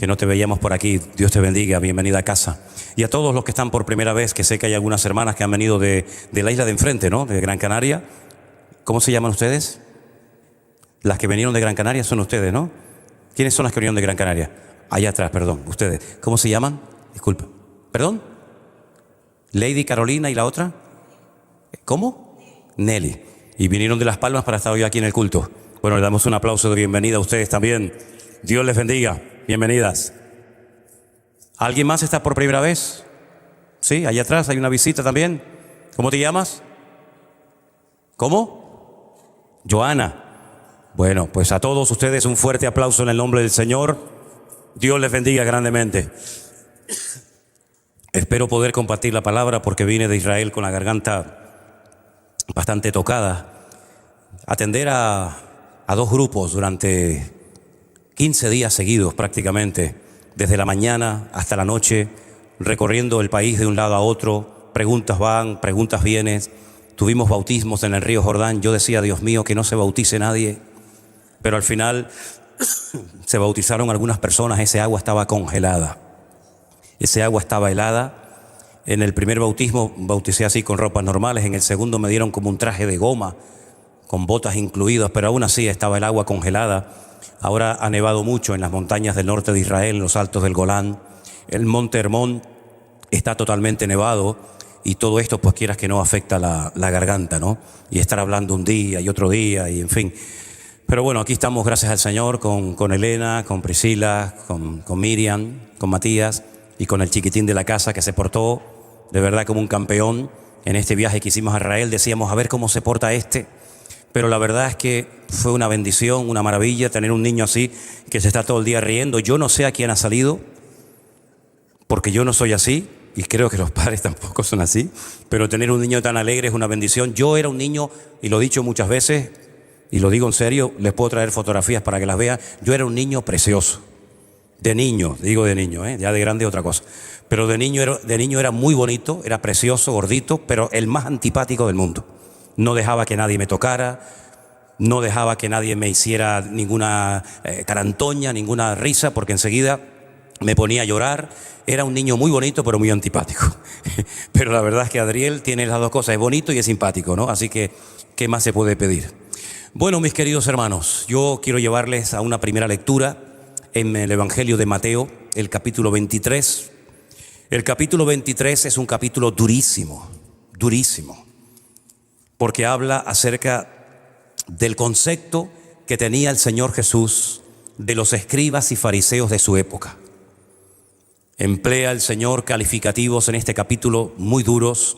que no te veíamos por aquí. Dios te bendiga, bienvenida a casa. Y a todos los que están por primera vez, que sé que hay algunas hermanas que han venido de la isla de enfrente, ¿no? De Gran Canaria. ¿Cómo se llaman ustedes? Las que vinieron de Gran Canaria son ustedes, ¿no? ¿Quiénes son las que vinieron de Gran Canaria? Allá atrás, perdón, ustedes. ¿Cómo se llaman? Disculpa. ¿Perdón? Lady Carolina y la otra. ¿Cómo? Nelly. Y vinieron de Las Palmas para estar hoy aquí en el culto. Bueno, le damos un aplauso de bienvenida a ustedes también. Dios les bendiga. Bienvenidas. ¿Alguien más está por primera vez? Sí, allá atrás hay una visita también. ¿Cómo te llamas? ¿Cómo? Joana. Bueno, pues a todos ustedes un fuerte aplauso en el nombre del Señor. Dios les bendiga grandemente. Espero poder compartir la palabra porque vine de Israel con la garganta bastante tocada. Atender a dos grupos durante 15 días seguidos prácticamente, desde la mañana hasta la noche, recorriendo el país de un lado a otro. Preguntas van, preguntas vienen. Tuvimos bautismos en el río Jordán. Yo decía, Dios mío, que no se bautice nadie. Pero al final se bautizaron algunas personas. Ese agua estaba congelada. Ese agua estaba helada. En el primer bautismo bauticé así con ropas normales. En el segundo me dieron como un traje de goma, con botas incluidas, pero aún así estaba el agua congelada. Ahora ha nevado mucho en las montañas del norte de Israel, en los altos del Golán. El monte Hermón está totalmente nevado y todo esto, pues quieras que no, afecta la garganta, ¿no? Y estar hablando un día y otro día y en fin. Pero bueno, aquí estamos, gracias al Señor, con Elena, con Priscila, con Miriam, con Matías y con el chiquitín de la casa que se portó de verdad como un campeón en este viaje que hicimos a Israel. Decíamos, a ver cómo se porta este. Pero la verdad es que fue una bendición, una maravilla tener un niño así que se está todo el día riendo. Yo no sé a quién ha salido, porque yo no soy así y creo que los padres tampoco son así. Pero tener un niño tan alegre es una bendición. Yo era un niño, y lo he dicho muchas veces, y lo digo en serio, les puedo traer fotografías para que las vean. Yo era un niño precioso. De niño, digo de niño, ya de grande otra cosa. Pero de niño era muy bonito, era precioso, gordito, pero el más antipático del mundo. No dejaba que nadie me tocara, no dejaba que nadie me hiciera ninguna carantoña, ninguna risa, porque enseguida me ponía a llorar. Era un niño muy bonito, pero muy antipático. Pero la verdad es que Adriel tiene las dos cosas, es bonito y es simpático, ¿no? Así que, ¿qué más se puede pedir? Bueno, mis queridos hermanos, yo quiero llevarles a una primera lectura en el Evangelio de Mateo, el capítulo 23. El capítulo 23 es un capítulo durísimo, durísimo, porque habla acerca del concepto que tenía el Señor Jesús de los escribas y fariseos de su época. Emplea el Señor calificativos en este capítulo muy duros,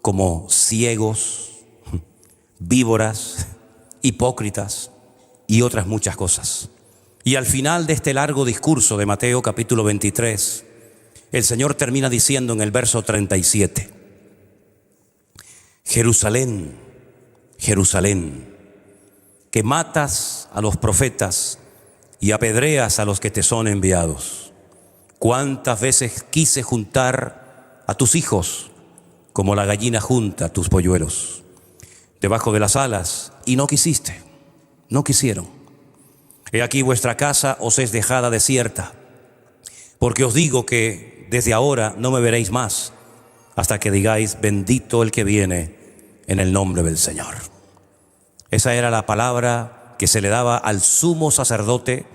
como ciegos, víboras, hipócritas y otras muchas cosas. Y al final de este largo discurso de Mateo capítulo 23, el Señor termina diciendo en el verso 37, Jerusalén, Jerusalén, que matas a los profetas y apedreas a los que te son enviados. ¿Cuántas veces quise juntar a tus hijos como la gallina junta a tus polluelos debajo de las alas, y no quisiste, no quisieron? He aquí vuestra casa os es dejada desierta, porque os digo que desde ahora no me veréis más, hasta que digáis, bendito el que viene en el nombre del Señor. Esa era la palabra que se le daba al sumo sacerdote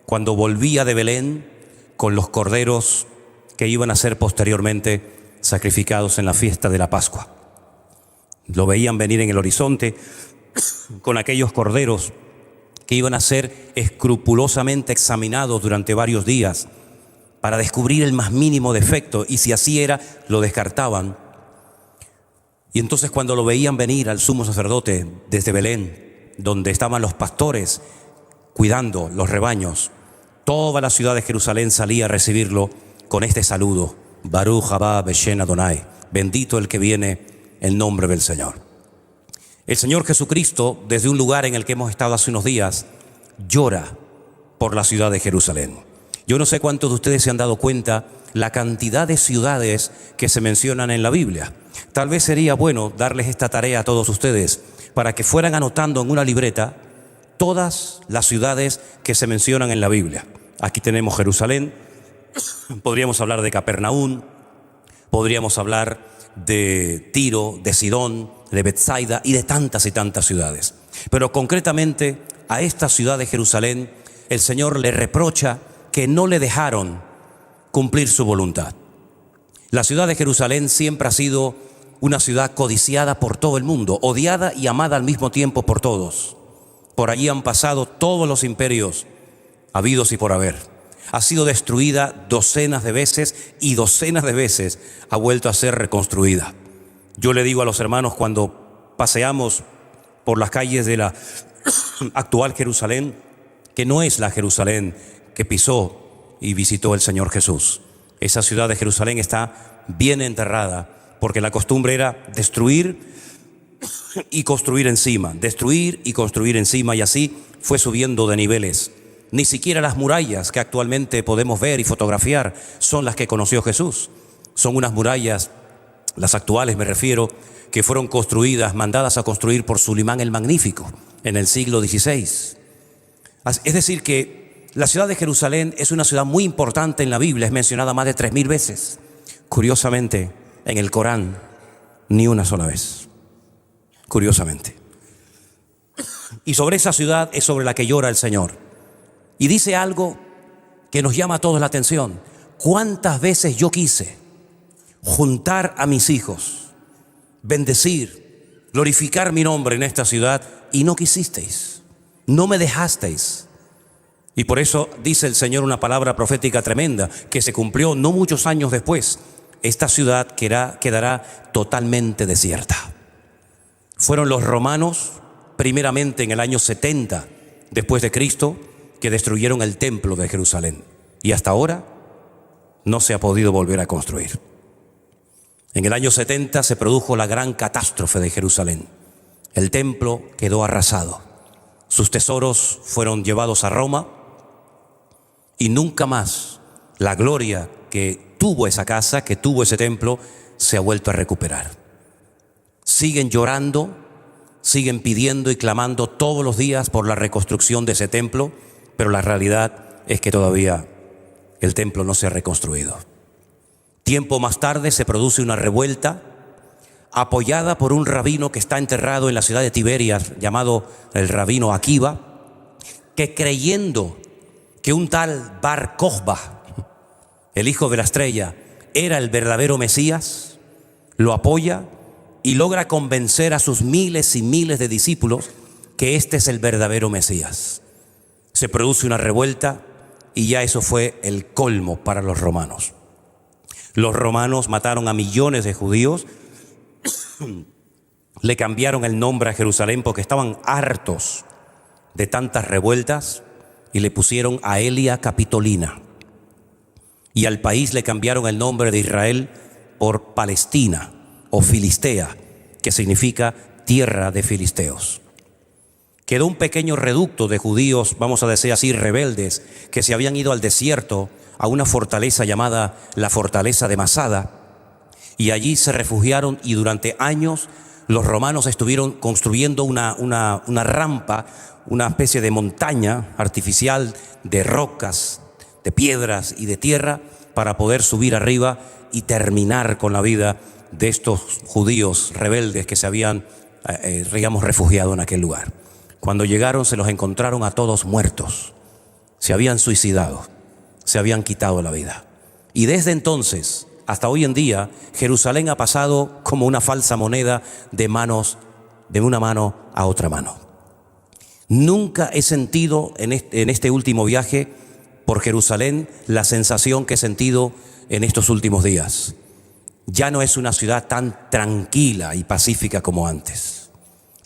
cuando volvía de Belén con los corderos que iban a ser posteriormente sacrificados en la fiesta de la Pascua. Lo veían venir en el horizonte con aquellos corderos que iban a ser escrupulosamente examinados durante varios días para descubrir el más mínimo defecto, y si así era, lo descartaban. Y entonces cuando lo veían venir al sumo sacerdote desde Belén, donde estaban los pastores cuidando los rebaños, toda la ciudad de Jerusalén salía a recibirlo con este saludo, Baruch haba Beshem Adonai, bendito el que viene en nombre del Señor. El Señor Jesucristo, desde un lugar en el que hemos estado hace unos días, llora por la ciudad de Jerusalén. Yo no sé cuántos de ustedes se han dado cuenta la cantidad de ciudades que se mencionan en la Biblia. Tal vez sería bueno darles esta tarea a todos ustedes para que fueran anotando en una libreta todas las ciudades que se mencionan en la Biblia. Aquí tenemos Jerusalén, podríamos hablar de Capernaum, podríamos hablar de Tiro, de Sidón, de Betsaida y de tantas y tantas ciudades. Pero concretamente a esta ciudad de Jerusalén, el Señor le reprocha que no le dejaron cumplir su voluntad. La ciudad de Jerusalén siempre ha sido una ciudad codiciada por todo el mundo, odiada y amada al mismo tiempo por todos. Por allí han pasado todos los imperios habidos y por haber. Ha sido destruida docenas de veces y docenas de veces ha vuelto a ser reconstruida. Yo le digo a los hermanos cuando paseamos por las calles de la actual Jerusalén, que no es la Jerusalén que pisó y visitó el Señor Jesús. Esa ciudad de Jerusalén está bien enterrada, porque la costumbre era destruir y construir encima, destruir y construir encima, y así fue subiendo de niveles. Ni siquiera las murallas que actualmente podemos ver y fotografiar son las que conoció Jesús. Son unas murallas, las actuales me refiero, que fueron construidas, mandadas a construir por Sulimán el Magnífico en el siglo XVI. Es decir que la ciudad de Jerusalén es una ciudad muy importante en la Biblia, es mencionada más de 3000 veces. Curiosamente, en el Corán, ni una sola vez. Curiosamente. Y sobre esa ciudad es sobre la que llora el Señor. Y dice algo que nos llama a todos la atención. ¿Cuántas veces yo quise juntar a mis hijos, bendecir, glorificar mi nombre en esta ciudad, y no quisisteis, no me dejasteis? Y por eso dice el Señor una palabra profética tremenda que se cumplió no muchos años después. Esta ciudad quedará totalmente desierta. Fueron los romanos, primeramente en el año 70 después de Cristo, que destruyeron el templo de Jerusalén. Y hasta ahora no se ha podido volver a construir. En el año 70 se produjo la gran catástrofe de Jerusalén. El templo quedó arrasado. Sus tesoros fueron llevados a Roma y nunca más la gloria que tuvo esa casa, que tuvo ese templo, se ha vuelto a recuperar. Siguen llorando, siguen pidiendo y clamando todos los días por la reconstrucción de ese templo, pero la realidad es que todavía el templo no se ha reconstruido. Tiempo más tarde se produce una revuelta apoyada por un rabino que está enterrado en la ciudad de Tiberias, llamado el rabino Akiva, que creyendo que un tal Bar Kokhba, el hijo de la estrella, era el verdadero Mesías, lo apoya y logra convencer a sus miles y miles de discípulos que este es el verdadero Mesías. Se produce una revuelta y ya eso fue el colmo para los romanos. Los romanos mataron a millones de judíos, le cambiaron el nombre a Jerusalén porque estaban hartos de tantas revueltas y le pusieron Aelia Capitolina. Y al país le cambiaron el nombre de Israel por Palestina o Filistea, que significa tierra de filisteos. Quedó un pequeño reducto de judíos, vamos a decir así, rebeldes, que se habían ido al desierto, a una fortaleza llamada la fortaleza de Masada, y allí se refugiaron, y durante años los romanos estuvieron construyendo una rampa, una especie de montaña artificial de rocas, de piedras y de tierra, para poder subir arriba y terminar con la vida de estos judíos rebeldes que se habían, refugiado en aquel lugar. Cuando llegaron se los encontraron a todos muertos, se habían suicidado, se habían quitado la vida. Y desde entonces hasta hoy en día, Jerusalén ha pasado como una falsa moneda de una mano a otra mano. Nunca he sentido en este último viaje por Jerusalén la sensación que he sentido en estos últimos días. Ya no es una ciudad tan tranquila y pacífica como antes.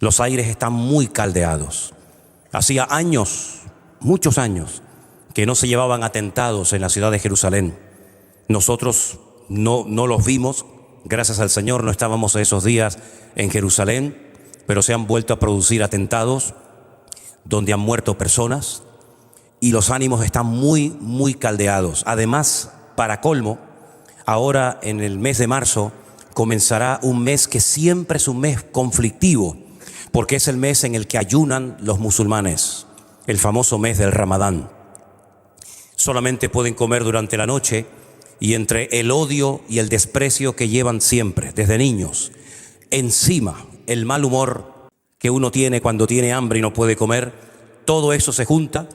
Los aires están muy caldeados. Hacía años, muchos años, que no se llevaban atentados en la ciudad de Jerusalén. Nosotros no los vimos, gracias al Señor no estábamos esos días en Jerusalén, pero se han vuelto a producir atentados donde han muerto personas y los ánimos están muy, muy caldeados. Además, para colmo, ahora en el mes de marzo comenzará un mes que siempre es un mes conflictivo, porque es el mes en el que ayunan los musulmanes, el famoso mes del Ramadán. solamente pueden comer durante la noche, y entre el odio y el desprecio que llevan siempre, desde niños, encima el mal humor que uno tiene cuando tiene hambre y no puede comer, todo eso se junta,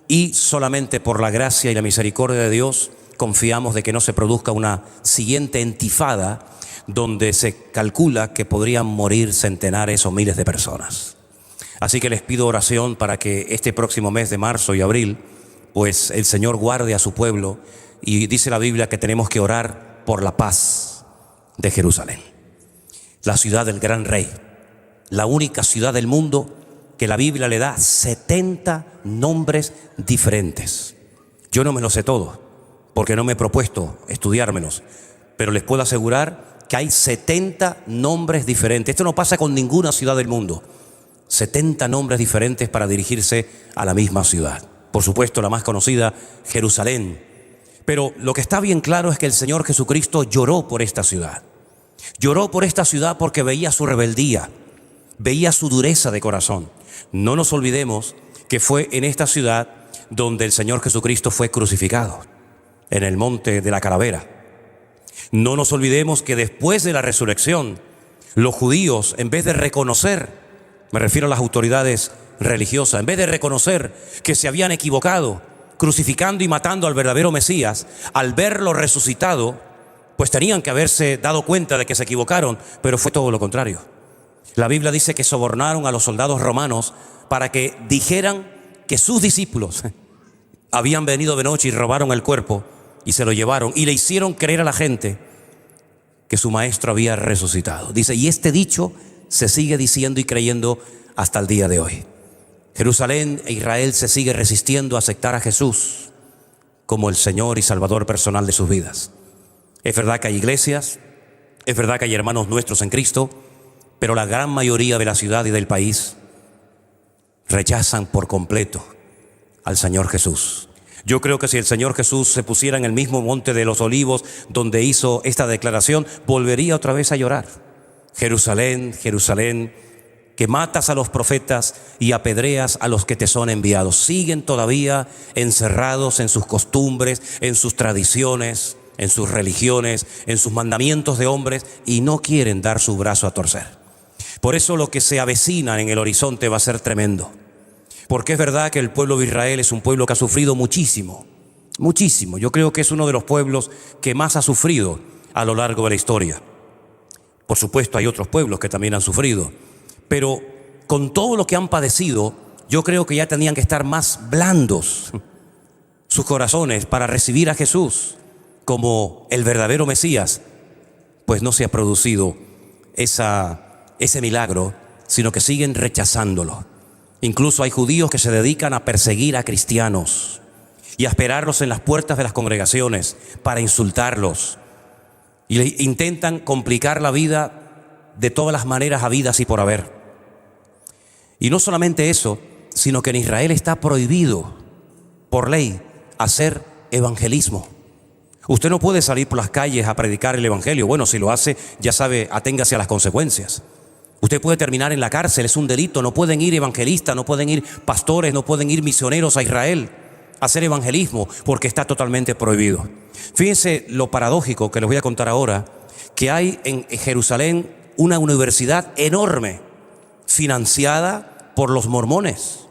y solamente por la gracia y la misericordia de Dios confiamos de que no se produzca una siguiente intifada donde se calcula que podrían morir centenares o miles de personas. Así que les pido oración para que este próximo mes de marzo y abril, pues el Señor guarde a su pueblo, y dice la Biblia que tenemos que orar por la paz de Jerusalén, la ciudad del gran rey, la única ciudad del mundo que la Biblia le da 70 nombres diferentes. Yo no me los sé todos, porque no me he propuesto estudiármelos, pero les puedo asegurar que hay 70 nombres diferentes. Esto no pasa con ninguna ciudad del mundo. 70 nombres diferentes para dirigirse a la misma ciudad. Por supuesto, la más conocida, Jerusalén. Pero lo que está bien claro es que el Señor Jesucristo lloró por esta ciudad. Lloró por esta ciudad porque veía su rebeldía, veía su dureza de corazón. No nos olvidemos que fue en esta ciudad donde el Señor Jesucristo fue crucificado, en el monte de la Calavera. No nos olvidemos que después de la resurrección, los judíos, en vez de reconocer, me refiero a las autoridades religiosas, en vez de reconocer que se habían equivocado crucificando y matando al verdadero Mesías, al verlo resucitado, pues tenían que haberse dado cuenta de que se equivocaron, pero fue todo lo contrario. La Biblia dice que sobornaron a los soldados romanos para que dijeran que sus discípulos habían venido de noche y robaron el cuerpo y se lo llevaron, y le hicieron creer a la gente que su maestro había resucitado. Dice, y este dicho se sigue diciendo y creyendo hasta el día de hoy. Jerusalén e Israel se sigue resistiendo a aceptar a Jesús como el Señor y Salvador personal de sus vidas. Es verdad que hay iglesias, es verdad que hay hermanos nuestros en Cristo, pero la gran mayoría de la ciudad y del país rechazan por completo al Señor Jesús. Yo creo que si el Señor Jesús se pusiera en el mismo monte de los Olivos donde hizo esta declaración, volvería otra vez a llorar. Jerusalén, Jerusalén, que matas a los profetas y apedreas a los que te son enviados. Siguen todavía encerrados en sus costumbres, en sus tradiciones, en sus religiones, en sus mandamientos de hombres, y no quieren dar su brazo a torcer. Por eso lo que se avecina en el horizonte va a ser tremendo. Porque es verdad que el pueblo de Israel es un pueblo que ha sufrido muchísimo, muchísimo. Yo creo que es uno de los pueblos que más ha sufrido a lo largo de la historia. Por supuesto, hay otros pueblos que también han sufrido, pero con todo lo que han padecido, yo creo que ya tenían que estar más blandos sus corazones para recibir a Jesús como el verdadero Mesías. Pues no se ha producido ese milagro, sino que siguen rechazándolo. Incluso hay judíos que se dedican a perseguir a cristianos y a esperarlos en las puertas de las congregaciones para insultarlos, y le intentan complicar la vida de todas las maneras habidas y por haber. Y no solamente eso, sino que en Israel está prohibido por ley hacer evangelismo. Usted no puede salir por las calles a predicar el evangelio. Bueno, si lo hace, ya sabe, aténgase a las consecuencias. Usted puede terminar en la cárcel, es un delito. No pueden ir evangelistas, no pueden ir pastores, no pueden ir misioneros a Israel a hacer evangelismo, porque está totalmente prohibido. Fíjense lo paradójico que les voy a contar ahora, que hay en Jerusalén una universidad enorme, financiada por los mormones.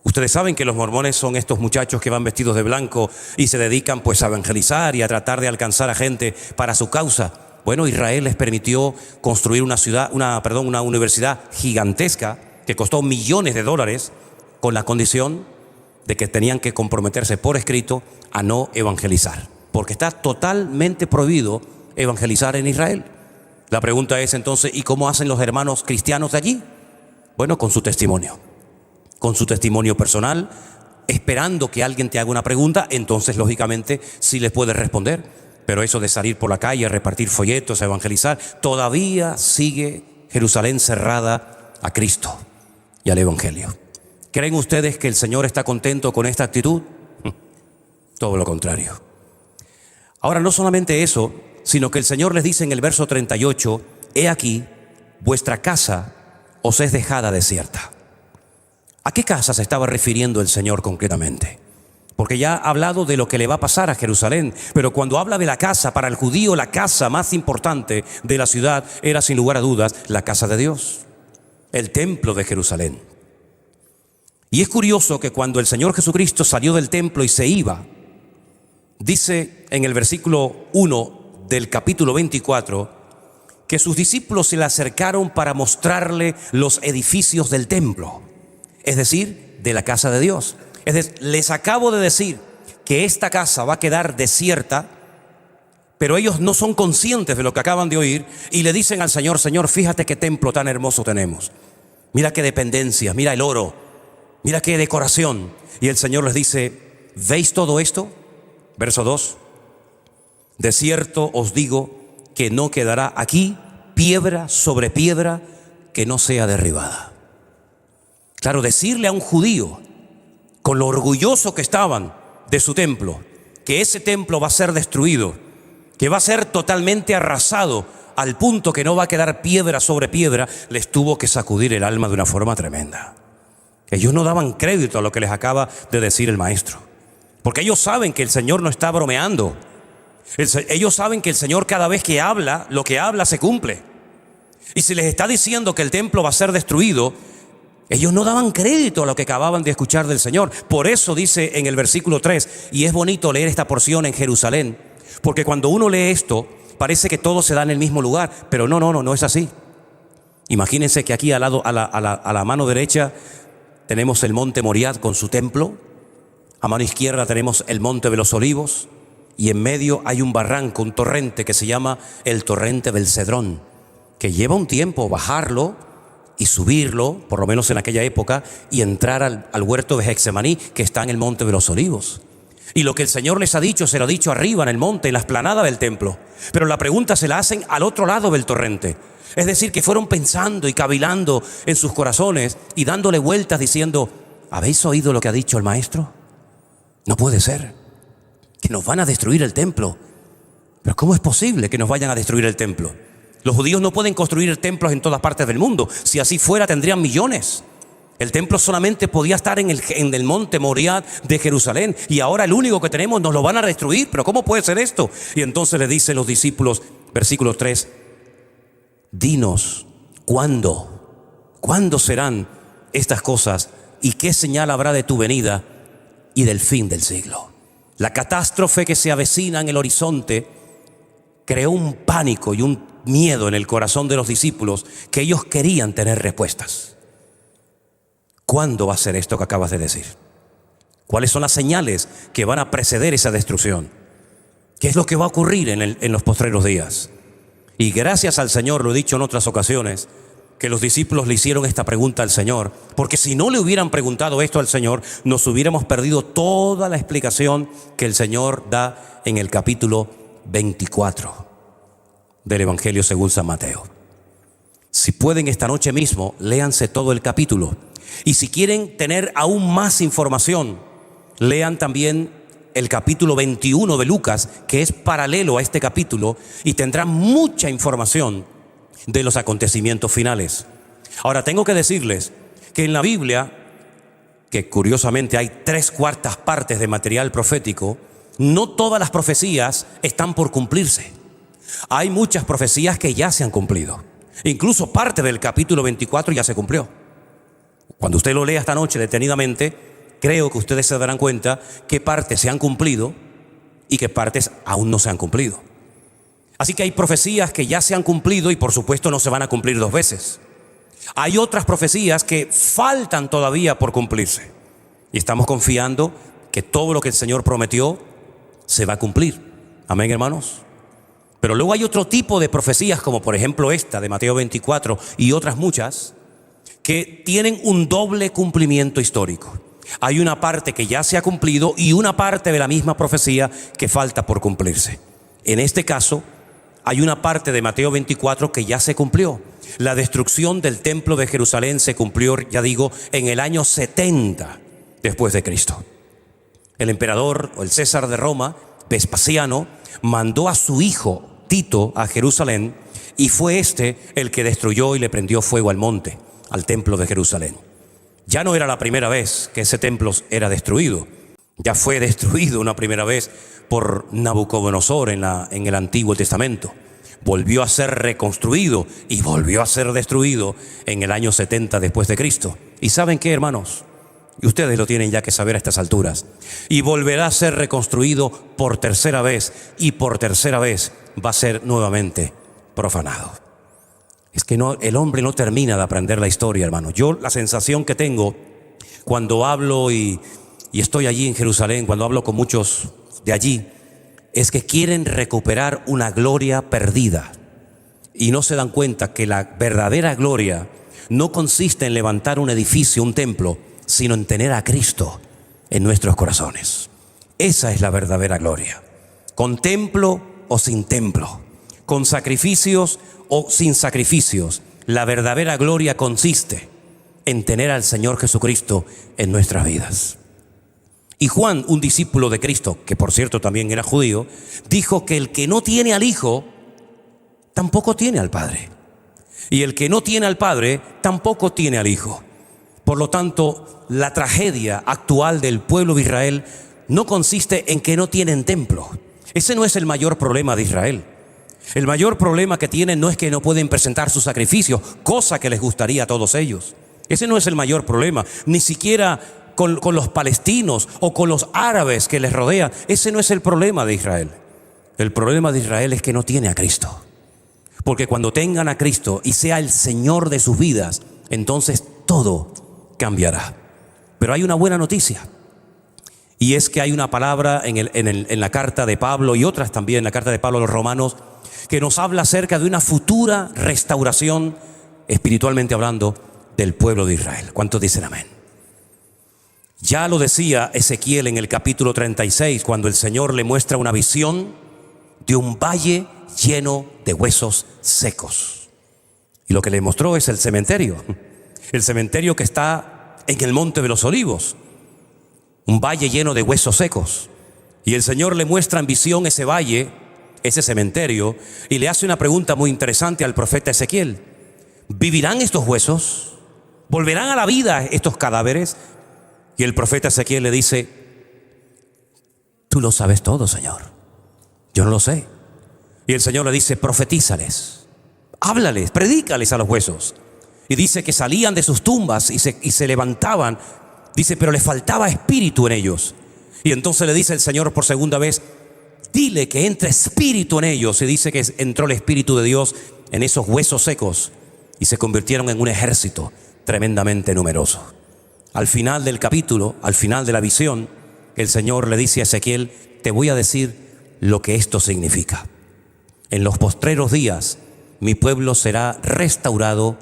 Ustedes saben que los mormones son estos muchachos que van vestidos de blanco y se dedican pues a evangelizar y a tratar de alcanzar a gente para su causa. Bueno, Israel les permitió construir una universidad gigantesca que costó millones de dólares, con la condición de que tenían que comprometerse por escrito a no evangelizar, porque está totalmente prohibido evangelizar en Israel. La pregunta es entonces, ¿y cómo hacen los hermanos cristianos de allí? Bueno, con su testimonio personal, esperando que alguien te haga una pregunta. Entonces lógicamente sí les puedes responder, pero eso de salir por la calle a repartir folletos, a evangelizar, todavía sigue Jerusalén cerrada a Cristo y al evangelio. ¿Creen ustedes que el Señor está contento con esta actitud? Todo lo contrario. Ahora, no solamente eso, sino que el Señor les dice en el verso 38, he aquí, vuestra casa os es dejada desierta. ¿A qué casa se estaba refiriendo el Señor concretamente? Porque porque ya ha hablado de lo que le va a pasar a Jerusalén. Pero cuando habla de la casa, para el judío la casa más importante de la ciudad era sin lugar a dudas la casa de Dios, el templo de Jerusalén. Y es curioso que cuando el Señor Jesucristo salió del templo y se iba, dice en el versículo 1 del capítulo 24, que sus discípulos se le acercaron para mostrarle los edificios del templo, es decir, de la casa de Dios. Es decir, les acabo de decir que esta casa va a quedar desierta, pero ellos no son conscientes de lo que acaban de oír y le dicen al Señor: Señor, fíjate qué templo tan hermoso tenemos. Mira qué dependencias, mira el oro, mira qué decoración. Y el Señor les dice: ¿veis todo esto? Verso 2: de cierto os digo que no quedará aquí piedra sobre piedra que no sea derribada. Claro, decirle a un judío, con lo orgulloso que estaban de su templo, que ese templo va a ser destruido, que va a ser totalmente arrasado al punto que no va a quedar piedra sobre piedra, les tuvo que sacudir el alma de una forma tremenda. Ellos no daban crédito a lo que les acaba de decir el maestro, porque ellos saben que el Señor no está bromeando. Ellos saben que el Señor, cada vez que habla, lo que habla se cumple. Y si les está diciendo que el templo va a ser destruido, ellos no daban crédito a lo que acababan de escuchar del Señor. Por eso dice en el versículo 3, y es bonito leer esta porción en Jerusalén, porque cuando uno lee esto, parece que todo se da en el mismo lugar, pero no es así. Imagínense que aquí al lado, a la mano derecha, tenemos el monte Moriah con su templo. A mano izquierda tenemos el monte de los Olivos. Y en medio hay un barranco, un torrente que se llama el torrente del Cedrón, que lleva un tiempo bajarlo y subirlo, por lo menos en aquella época, y entrar al huerto de Getsemaní, que está en el monte de los Olivos. Y lo que el Señor les ha dicho, se lo ha dicho arriba en el monte, en la explanada del templo. Pero la pregunta se la hacen al otro lado del torrente. Es decir, que fueron pensando y cavilando en sus corazones y dándole vueltas diciendo: ¿habéis oído lo que ha dicho el maestro? No puede ser, que nos van a destruir el templo. Pero ¿cómo es posible que nos vayan a destruir el templo? Los judíos no pueden construir templos en todas partes del mundo. Si así fuera, tendrían millones. El templo solamente podía estar en el monte Moriah de Jerusalén, y ahora el único que tenemos nos lo van a destruir. ¿Pero cómo puede ser esto? Y entonces le dicen los discípulos, versículo 3, dinos, ¿cuándo serán estas cosas? ¿Y qué señal habrá de tu venida y del fin del siglo? La catástrofe que se avecina en el horizonte creó un pánico y un miedo en el corazón de los discípulos, que ellos querían tener respuestas. ¿Cuándo va a ser esto que acabas de decir? ¿Cuáles son las señales que van a preceder esa destrucción? ¿Qué es lo que va a ocurrir en los postreros días? Y gracias al Señor, lo he dicho en otras ocasiones, que los discípulos le hicieron esta pregunta al Señor, porque si no le hubieran preguntado esto al Señor, nos hubiéramos perdido toda la explicación que el Señor da en el capítulo 24 del Evangelio según San Mateo. Si pueden, esta noche mismo, léanse todo el capítulo. Y si quieren tener aún más información, lean también el capítulo 21 de Lucas, que es paralelo a este capítulo, y tendrán mucha información de los acontecimientos finales. Ahora, tengo que decirles que en la Biblia, que curiosamente hay 3/4 partes de material profético, no todas las profecías están por cumplirse. Hay muchas profecías que ya se han cumplido. Incluso parte del capítulo 24 ya se cumplió. Cuando usted lo lea esta noche detenidamente, creo que ustedes se darán cuenta qué partes se han cumplido y qué partes aún no se han cumplido. Así que hay profecías que ya se han cumplido y por supuesto no se van a cumplir 2 veces. Hay otras profecías que faltan todavía por cumplirse. Y estamos confiando que todo lo que el Señor prometió se va a cumplir. Amén, hermanos. Pero luego hay otro tipo de profecías, como por ejemplo esta de Mateo 24 y otras muchas, que tienen un doble cumplimiento histórico. Hay una parte que ya se ha cumplido y una parte de la misma profecía que falta por cumplirse. En este caso, hay una parte de Mateo 24 que ya se cumplió. La destrucción del templo de Jerusalén se cumplió, ya digo, en el año 70 después de Cristo. El emperador o el César de Roma, Vespasiano, mandó a su hijo Tito a Jerusalén, y fue este el que destruyó y le prendió fuego al monte, al templo de Jerusalén. Ya no era la primera vez que ese templo era destruido. Ya fue destruido una primera vez por Nabucodonosor en el Antiguo Testamento. Volvió a ser reconstruido y volvió a ser destruido en el año 70 después de Cristo. ¿Y saben qué, hermanos? Y ustedes lo tienen ya que saber a estas alturas. Y volverá a ser reconstruido por tercera vez, y por tercera vez va a ser nuevamente profanado. Es que no, el hombre no termina de aprender la historia, hermanos. Yo la sensación que tengo cuando hablo y estoy allí en Jerusalén, cuando hablo con muchos de allí, es que quieren recuperar una gloria perdida y no se dan cuenta que la verdadera gloria no consiste en levantar un edificio, un templo, sino en tener a Cristo en nuestros corazones. Esa es la verdadera gloria. Con templo o sin templo, con sacrificios o sin sacrificios, la verdadera gloria consiste en tener al Señor Jesucristo en nuestras vidas. Y Juan, un discípulo de Cristo, que por cierto también era judío, dijo que el que no tiene al Hijo, tampoco tiene al Padre. Y el que no tiene al Padre, tampoco tiene al Hijo. Por lo tanto, la tragedia actual del pueblo de Israel no consiste en que no tienen templo. Ese no es el mayor problema de Israel. El mayor problema que tienen no es que no pueden presentar sus sacrificios, cosa que les gustaría a todos ellos. Ese no es el mayor problema, ni siquiera con los palestinos o con los árabes que les rodean. Ese no es el problema de Israel. El problema de Israel es que no tiene a Cristo. Porque cuando tengan a Cristo y sea el Señor de sus vidas, entonces todo cambiará. Pero hay una buena noticia. Y es que hay una palabra en la carta de Pablo y otras también en la carta de Pablo a los romanos que nos habla acerca de una futura restauración, espiritualmente hablando, del pueblo de Israel. ¿Cuántos dicen amén? Ya lo decía Ezequiel en el capítulo 36, cuando el Señor le muestra una visión de un valle lleno de huesos secos. Y lo que le mostró es el cementerio que está en el Monte de los Olivos, un valle lleno de huesos secos. Y el Señor le muestra en visión ese valle, ese cementerio, y le hace una pregunta muy interesante al profeta Ezequiel. ¿Vivirán estos huesos? ¿Volverán a la vida estos cadáveres? Y el profeta Ezequiel le dice: tú lo sabes todo, Señor. Yo no lo sé. Y el Señor le dice: profetízales, háblales, predícales a los huesos. Y dice que salían de sus tumbas y se levantaban. Dice, pero les faltaba espíritu en ellos. Y entonces le dice el Señor por segunda vez: dile que entre espíritu en ellos. Y dice que entró el Espíritu de Dios en esos huesos secos y se convirtieron en un ejército tremendamente numeroso. Al final del capítulo, al final de la visión, el Señor le dice a Ezequiel: te voy a decir lo que esto significa. En los postreros días, mi pueblo será restaurado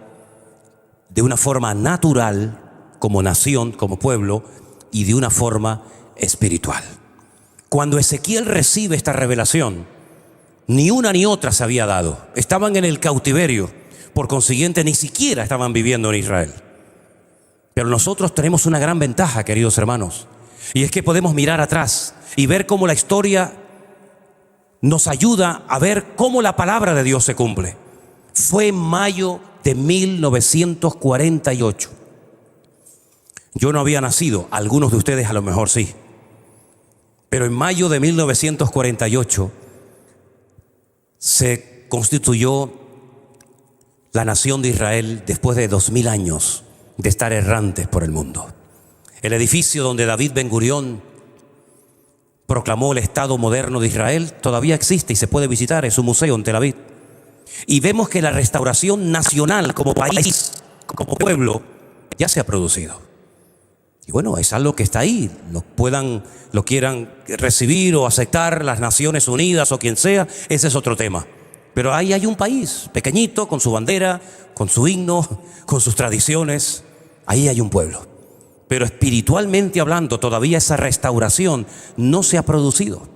de una forma natural, como nación, como pueblo, y de una forma espiritual. Cuando Ezequiel recibe esta revelación, ni una ni otra se había dado. Estaban en el cautiverio, por consiguiente ni siquiera estaban viviendo en Israel. Pero nosotros tenemos una gran ventaja, queridos hermanos, y es que podemos mirar atrás y ver cómo la historia nos ayuda a ver cómo la palabra de Dios se cumple. Fue en mayo de 1948. Yo no había nacido, algunos de ustedes a lo mejor sí. Pero en mayo de 1948 se constituyó la nación de Israel después de 2000 años de estar errantes por el mundo. El edificio donde David Ben Gurión proclamó el Estado moderno de Israel todavía existe y se puede visitar, es un museo en Tel Aviv. Y vemos que la restauración nacional como país, como pueblo, ya se ha producido. Y bueno, es algo que está ahí, lo quieran recibir o aceptar las Naciones Unidas o quien sea, ese es otro tema. Pero ahí hay un país pequeñito, con su bandera, con su himno, con sus tradiciones. Ahí hay un pueblo. Pero espiritualmente hablando, todavía esa restauración no se ha producido.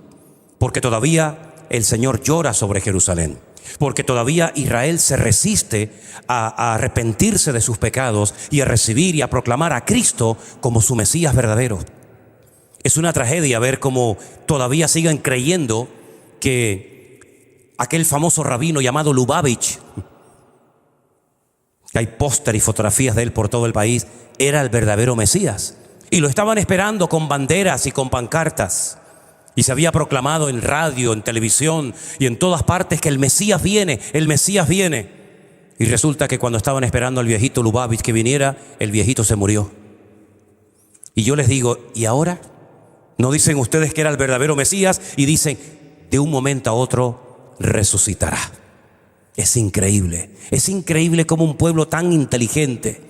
Porque todavía el Señor llora sobre Jerusalén. Porque todavía Israel se resiste a arrepentirse de sus pecados y a recibir y a proclamar a Cristo como su Mesías verdadero. Es una tragedia ver cómo todavía siguen creyendo que aquel famoso rabino llamado Lubavitch, que hay póster y fotografías de él por todo el país, era el verdadero Mesías. Y lo estaban esperando con banderas y con pancartas. Y se había proclamado en radio, en televisión y en todas partes que el Mesías viene, el Mesías viene. Y resulta que cuando estaban esperando al viejito Lubavitch que viniera, el viejito se murió. Y yo les digo, ¿y ahora? ¿No dicen ustedes que era el verdadero Mesías? Y dicen, de un momento a otro resucitará. Es increíble cómo un pueblo tan inteligente,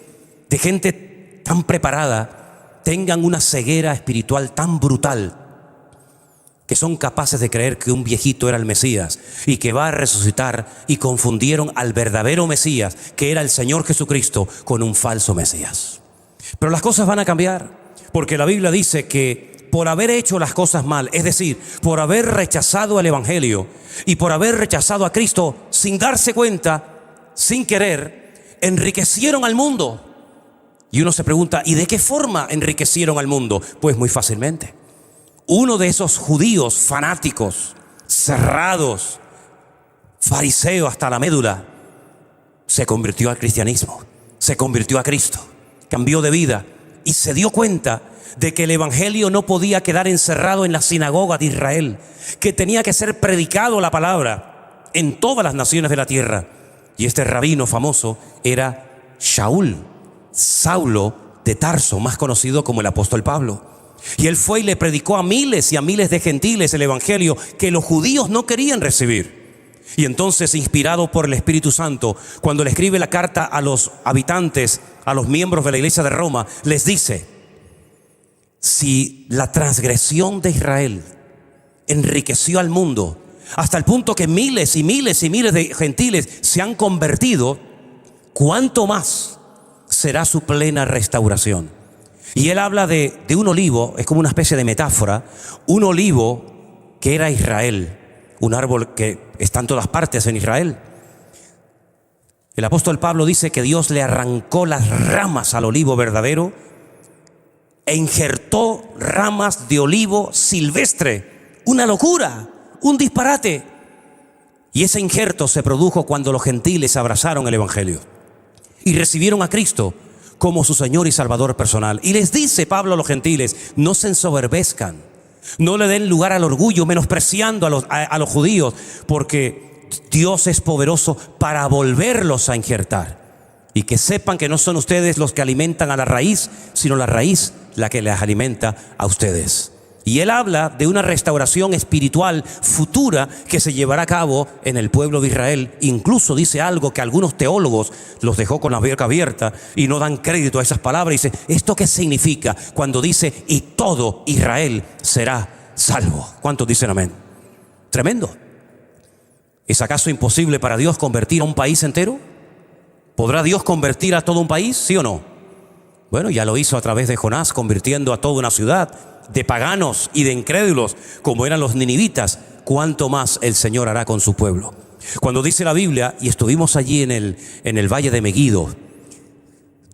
de gente tan preparada, tengan una ceguera espiritual tan brutal, que son capaces de creer que un viejito era el Mesías y que va a resucitar, y confundieron al verdadero Mesías, que era el Señor Jesucristo, con un falso Mesías. Pero las cosas van a cambiar, porque la Biblia dice que por haber hecho las cosas mal, es decir, por haber rechazado el Evangelio y por haber rechazado a Cristo sin darse cuenta, sin querer, enriquecieron al mundo. Y uno se pregunta, ¿y de qué forma enriquecieron al mundo? Pues muy fácilmente. Uno de esos judíos fanáticos, cerrados, fariseos hasta la médula, se convirtió al cristianismo, se convirtió a Cristo, cambió de vida y se dio cuenta de que el Evangelio no podía quedar encerrado en la sinagoga de Israel, que tenía que ser predicado la palabra en todas las naciones de la tierra. Y este rabino famoso era Shaul, Saulo de Tarso, más conocido como el apóstol Pablo. Y él fue y le predicó a miles y a miles de gentiles el Evangelio que los judíos no querían recibir. Y entonces, inspirado por el Espíritu Santo, cuando le escribe la carta a los habitantes, a los miembros de la iglesia de Roma, les dice: si la transgresión de Israel enriqueció al mundo hasta el punto que miles y miles y miles de gentiles se han convertido, ¿cuánto más será su plena restauración? Y él habla de un olivo, es como una especie de metáfora, un olivo que era Israel, un árbol que está en todas partes en Israel. El apóstol Pablo dice que Dios le arrancó las ramas al olivo verdadero e injertó ramas de olivo silvestre. Una locura, un disparate. Y ese injerto se produjo cuando los gentiles abrazaron el Evangelio y recibieron a Cristo como su Señor y Salvador personal. Y les dice Pablo a los gentiles: no se ensoberbezcan, no le den lugar al orgullo, menospreciando a los judíos, porque Dios es poderoso para volverlos a injertar. Y que sepan que no son ustedes los que alimentan a la raíz, sino la raíz la que les alimenta a ustedes. Y él habla de una restauración espiritual futura que se llevará a cabo en el pueblo de Israel. Incluso dice algo que algunos teólogos los dejó con la boca abierta y no dan crédito a esas palabras. Dice: ¿esto qué significa cuando dice y todo Israel será salvo? ¿Cuántos dicen amén? Tremendo. ¿Es acaso imposible para Dios convertir a un país entero? ¿Podrá Dios convertir a todo un país? ¿Sí o no? Bueno, ya lo hizo a través de Jonás, convirtiendo a toda una ciudad de paganos y de incrédulos como eran los ninivitas. ¿Cuánto más el Señor hará con su pueblo? Cuando dice la Biblia, y estuvimos allí en el valle de Megiddo,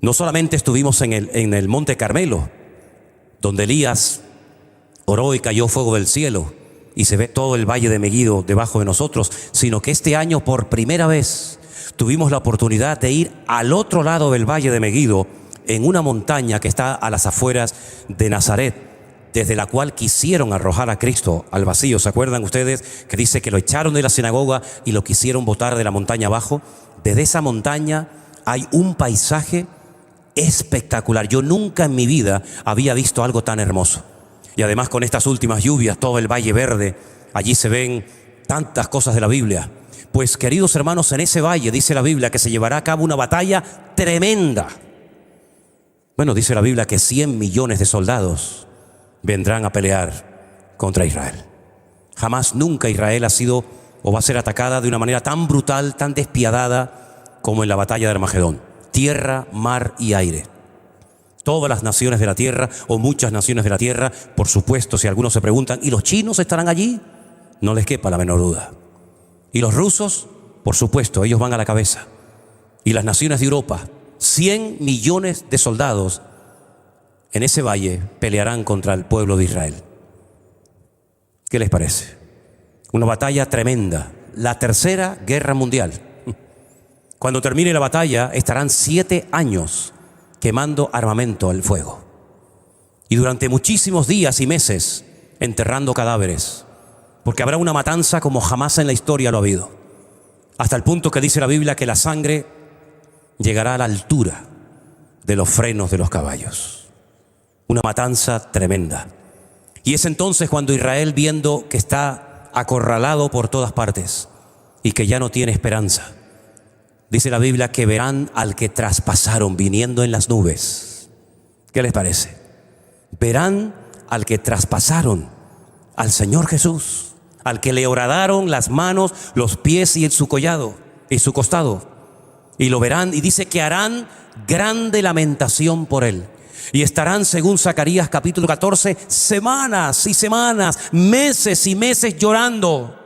no solamente estuvimos en el monte Carmelo, donde Elías oró y cayó fuego del cielo y se ve todo el valle de Megiddo debajo de nosotros, sino que este año por primera vez tuvimos la oportunidad de ir al otro lado del valle de Megiddo, en una montaña que está a las afueras de Nazaret, desde la cual quisieron arrojar a Cristo al vacío. ¿Se acuerdan ustedes que dice que lo echaron de la sinagoga y lo quisieron botar de la montaña abajo? Desde esa montaña hay un paisaje espectacular. Yo nunca en mi vida había visto algo tan hermoso. Y además, con estas últimas lluvias, todo el valle verde, allí se ven tantas cosas de la Biblia. Pues, queridos hermanos, en ese valle dice la Biblia que se llevará a cabo una batalla tremenda. Bueno, dice la Biblia que 100 millones de soldados vendrán a pelear contra Israel. Jamás, nunca Israel ha sido o va a ser atacada de una manera tan brutal, tan despiadada como en la batalla de Armagedón. Tierra, mar y aire. Todas las naciones de la tierra, o muchas naciones de la tierra, por supuesto. Si algunos se preguntan, ¿y los chinos estarán allí? No les quepa la menor duda. ¿Y los rusos? Por supuesto, ellos van a la cabeza. Y las naciones de Europa, 100 millones de soldados en ese valle pelearán contra el pueblo de Israel. ¿Qué les parece? Una batalla tremenda, la tercera guerra mundial. Cuando termine la batalla estarán 7 años quemando armamento al fuego. y durante muchísimos días y meses enterrando cadáveres, porque habrá una matanza como jamás en la historia lo ha habido, hasta el punto que dice la Biblia que la sangre llegará a la altura de los frenos de los caballos. Una matanza tremenda. Y es entonces cuando Israel, viendo que está acorralado por todas partes y que ya no tiene esperanza, dice la Biblia que verán al que traspasaron viniendo en las nubes. ¿Qué les parece? Verán al que traspasaron, al Señor Jesús, al que le horadaron las manos, los pies y su collado y su costado. Y lo verán, y dice que harán grande lamentación por él. Y estarán, según Zacarías capítulo 14, semanas y semanas, meses y meses llorando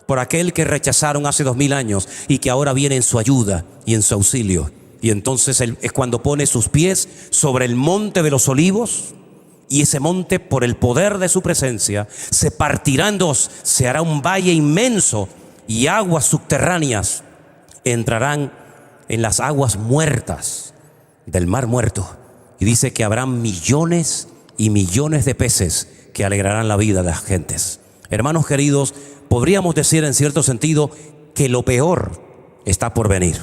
por aquel que rechazaron hace 2000 años y que ahora viene en su ayuda y en su auxilio. Y entonces él es cuando pone sus pies sobre el monte de los olivos, y ese monte, por el poder de su presencia, se partirá en dos, se hará un valle inmenso, y aguas subterráneas entrarán en las aguas muertas del mar muerto. Y dice que habrá millones y millones de peces que alegrarán la vida de las gentes. Hermanos queridos, podríamos decir en cierto sentido que lo peor está por venir,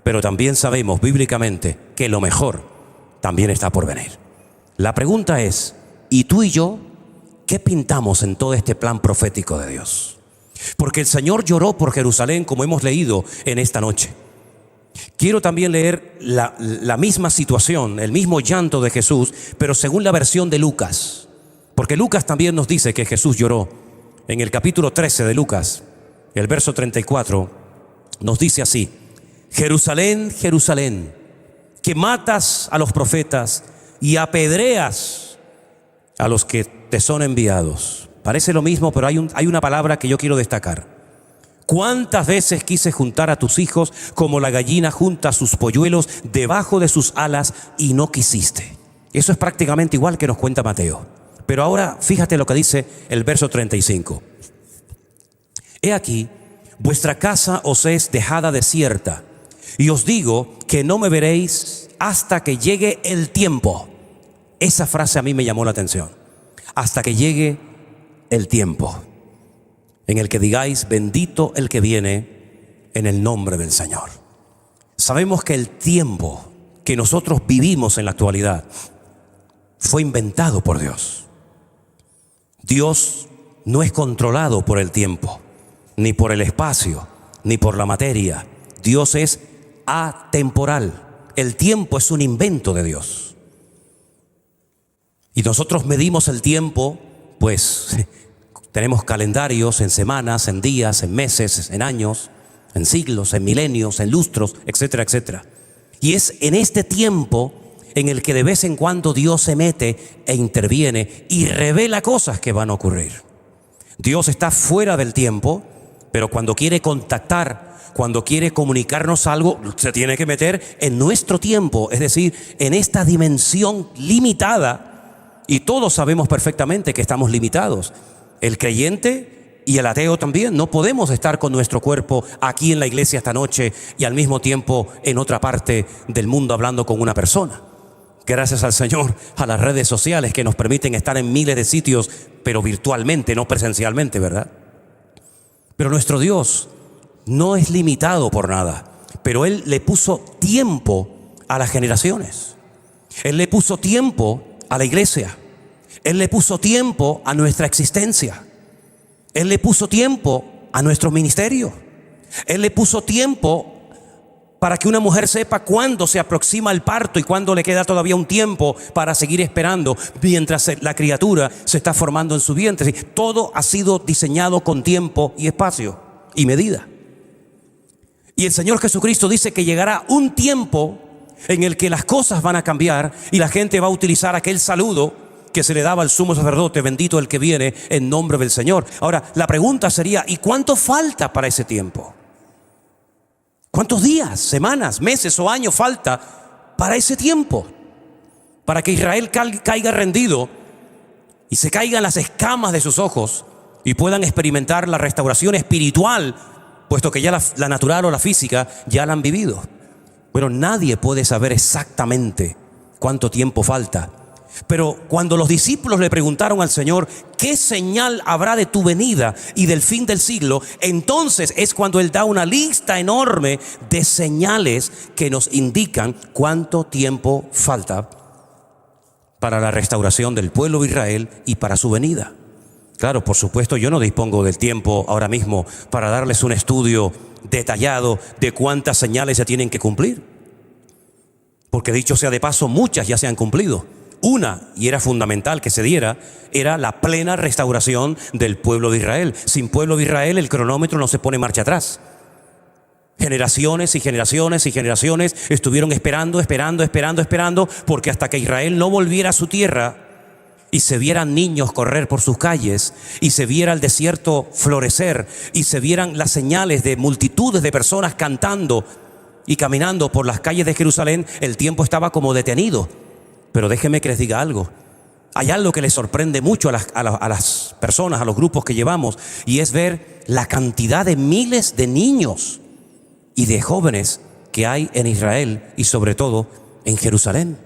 pero también sabemos bíblicamente que lo mejor también está por venir. La pregunta es, ¿y tú y yo qué pintamos en todo este plan profético de Dios? Porque el Señor lloró por Jerusalén, como hemos leído en esta noche. Quiero también leer la misma situación, el mismo llanto de Jesús, pero según la versión de Lucas. Porque Lucas también nos dice que Jesús lloró. En el capítulo 13 de Lucas, el verso 34, nos dice así: Jerusalén, Jerusalén, que matas a los profetas y apedreas a los que te son enviados. Parece lo mismo, pero hay una palabra que yo quiero destacar. ¿Cuántas veces quise juntar a tus hijos como la gallina junta sus polluelos debajo de sus alas y no quisiste? Eso es prácticamente igual que nos cuenta Mateo. Pero ahora fíjate lo que dice el verso 35. He aquí, vuestra casa os es dejada desierta, y os digo que no me veréis hasta que llegue el tiempo. Esa frase a mí me llamó la atención. Hasta que llegue el tiempo en el que digáis: bendito el que viene en el nombre del Señor. Sabemos que el tiempo que nosotros vivimos en la actualidad fue inventado por Dios. Dios no es controlado por el tiempo, ni por el espacio, ni por la materia. Dios es atemporal. El tiempo es un invento de Dios. Y nosotros medimos el tiempo, pues tenemos calendarios en semanas, en días, en meses, en años, en siglos, en milenios, en lustros, etcétera, etcétera. Y es en este tiempo en el que de vez en cuando Dios se mete e interviene y revela cosas que van a ocurrir. Dios está fuera del tiempo, pero cuando quiere contactar, cuando quiere comunicarnos algo, se tiene que meter en nuestro tiempo, es decir, en esta dimensión limitada. Y todos sabemos perfectamente que estamos limitados. El creyente y el ateo también. No podemos estar con nuestro cuerpo aquí en la iglesia esta noche y al mismo tiempo en otra parte del mundo hablando con una persona. Gracias al Señor, a las redes sociales que nos permiten estar en miles de sitios, pero virtualmente, no presencialmente, ¿verdad? Pero nuestro Dios no es limitado por nada, pero Él le puso tiempo a las generaciones. Él le puso tiempo a la iglesia. Él le puso tiempo a nuestra existencia. Él le puso tiempo a nuestro ministerio. Él le puso tiempo para que una mujer sepa cuándo se aproxima el parto y cuándo le queda todavía un tiempo para seguir esperando mientras la criatura se está formando en su vientre. Todo ha sido diseñado con tiempo y espacio y medida. Y el Señor Jesucristo dice que llegará un tiempo en el que las cosas van a cambiar y la gente va a utilizar aquel saludo que se le daba al sumo sacerdote: bendito el que viene en nombre del Señor. Ahora, la pregunta sería: ¿y cuánto falta para ese tiempo? ¿Cuántos días, semanas, meses o años falta para ese tiempo? Para que Israel caiga rendido y se caigan las escamas de sus ojos y puedan experimentar la restauración espiritual, puesto que ya la natural o la física ya la han vivido. Bueno, nadie puede saber exactamente cuánto tiempo falta, Pero cuando los discípulos le preguntaron al Señor, ¿qué señal habrá de tu venida y del fin del siglo? Entonces es cuando Él da una lista enorme de señales que nos indican cuánto tiempo falta para la restauración del pueblo de Israel y para su venida. Claro, por supuesto, yo no dispongo del tiempo ahora mismo para darles un estudio detallado de cuántas señales se tienen que cumplir. Porque dicho sea de paso, muchas ya se han cumplido. Una, y era fundamental que se diera, era la plena restauración del pueblo de Israel. Sin pueblo de Israel el cronómetro no se pone marcha atrás. Generaciones y generaciones y generaciones estuvieron esperando, porque hasta que Israel no volviera a su tierra y se vieran niños correr por sus calles, y se viera el desierto florecer, y se vieran las señales de multitudes de personas cantando y caminando por las calles de Jerusalén, el tiempo estaba como detenido. Pero déjenme que les diga algo. Hay algo que les sorprende mucho a las personas, a los grupos que llevamos, y es ver la cantidad de miles de niños y de jóvenes que hay en Israel y sobre todo en Jerusalén.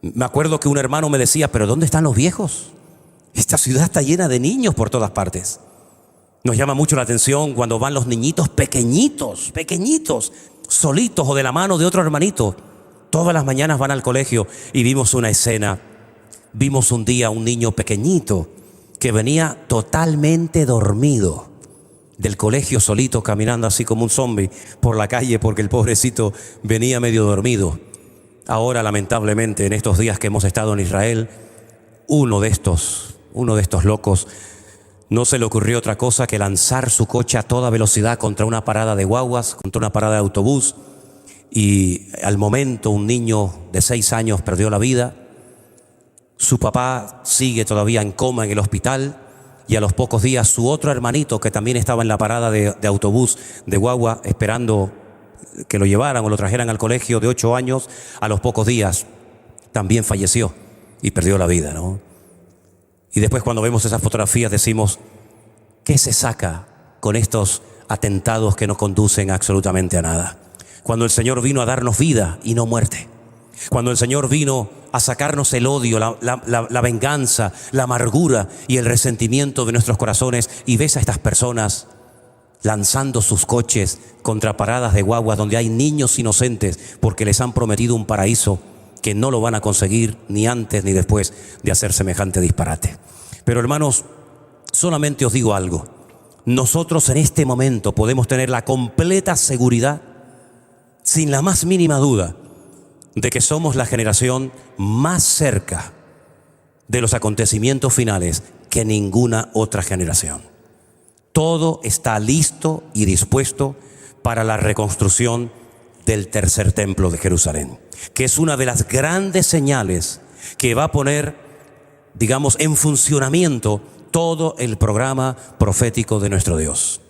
Me acuerdo que un hermano me decía, pero ¿dónde están los viejos? Esta ciudad está llena de niños por todas partes. Nos llama mucho la atención cuando van los niñitos pequeñitos, solitos o de la mano de otro hermanito. Todas las mañanas van al colegio y vimos una escena. Vimos un día un niño pequeñito que venía totalmente dormido del colegio solito, caminando así como un zombie por la calle porque el pobrecito venía medio dormido. Ahora, lamentablemente, en estos días que hemos estado en Israel, uno de estos locos no se le ocurrió otra cosa que lanzar su coche a toda velocidad contra una parada de guaguas, contra una parada de autobús. Y al momento un niño de 6 años perdió la vida. Su papá sigue todavía en coma en el hospital, y a los pocos días su otro hermanito, que también estaba en la parada de autobús de guagua esperando que lo llevaran o lo trajeran al colegio, de 8 años, a los pocos días también falleció y perdió la vida, ¿no? Y después, cuando vemos esas fotografías, decimos, ¿qué se saca con estos atentados que no conducen absolutamente a nada? Cuando el Señor vino a darnos vida y no muerte. Cuando el Señor vino a sacarnos el odio, la venganza, la amargura y el resentimiento de nuestros corazones, y ves a estas personas lanzando sus coches contra paradas de guaguas donde hay niños inocentes porque les han prometido un paraíso que no lo van a conseguir ni antes ni después de hacer semejante disparate. Pero hermanos, solamente os digo algo. Nosotros en este momento podemos tener la completa seguridad, sin la más mínima duda, de que somos la generación más cerca de los acontecimientos finales que ninguna otra generación. Todo está listo y dispuesto para la reconstrucción del tercer templo de Jerusalén, que es una de las grandes señales que va a poner, digamos, en funcionamiento todo el programa profético de nuestro Dios.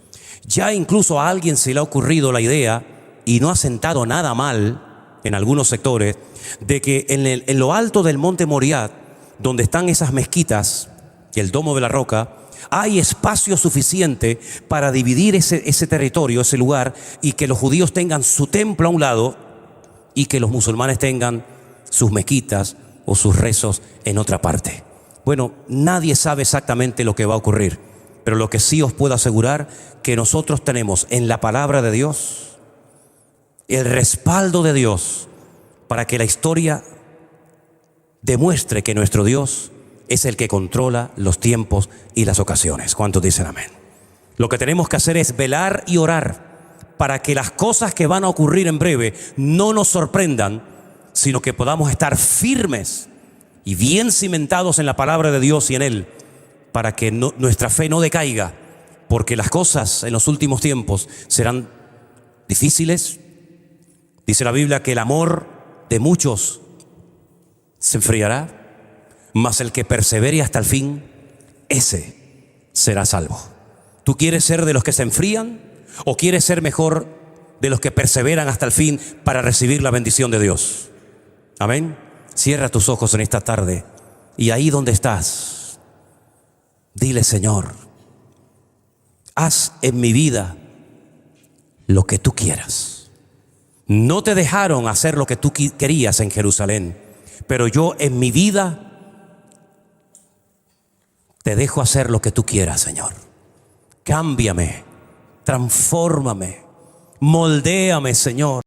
Ya incluso a alguien se le ha ocurrido la idea, y no ha sentado nada mal en algunos sectores, de que en lo alto del monte Moriah, donde están esas mezquitas, el domo de la roca, hay espacio suficiente para dividir ese territorio, ese lugar, y que los judíos tengan su templo a un lado y que los musulmanes tengan sus mezquitas o sus rezos en otra parte. Bueno, nadie sabe exactamente lo que va a ocurrir, pero lo que sí os puedo asegurar, que nosotros tenemos en la palabra de Dios el respaldo de Dios para que la historia demuestre que nuestro Dios es el que controla los tiempos y las ocasiones. ¿Cuántos dicen amén? Lo que tenemos que hacer es velar y orar para que las cosas que van a ocurrir en breve no nos sorprendan, sino que podamos estar firmes y bien cimentados en la palabra de Dios y en Él, para que nuestra fe no decaiga, porque las cosas en los últimos tiempos serán difíciles. Dice la Biblia que el amor de muchos se enfriará, mas el que persevere hasta el fin, ese será salvo. ¿Tú quieres ser de los que se enfrían o quieres ser mejor de los que perseveran hasta el fin para recibir la bendición de Dios? Amén. Cierra tus ojos en esta tarde y ahí donde estás, dile: Señor, haz en mi vida lo que tú quieras. No te dejaron hacer lo que tú querías en Jerusalén. pero yo en mi vida te dejo hacer lo que tú quieras, Señor. Cámbiame, transfórmame, moldéame, Señor.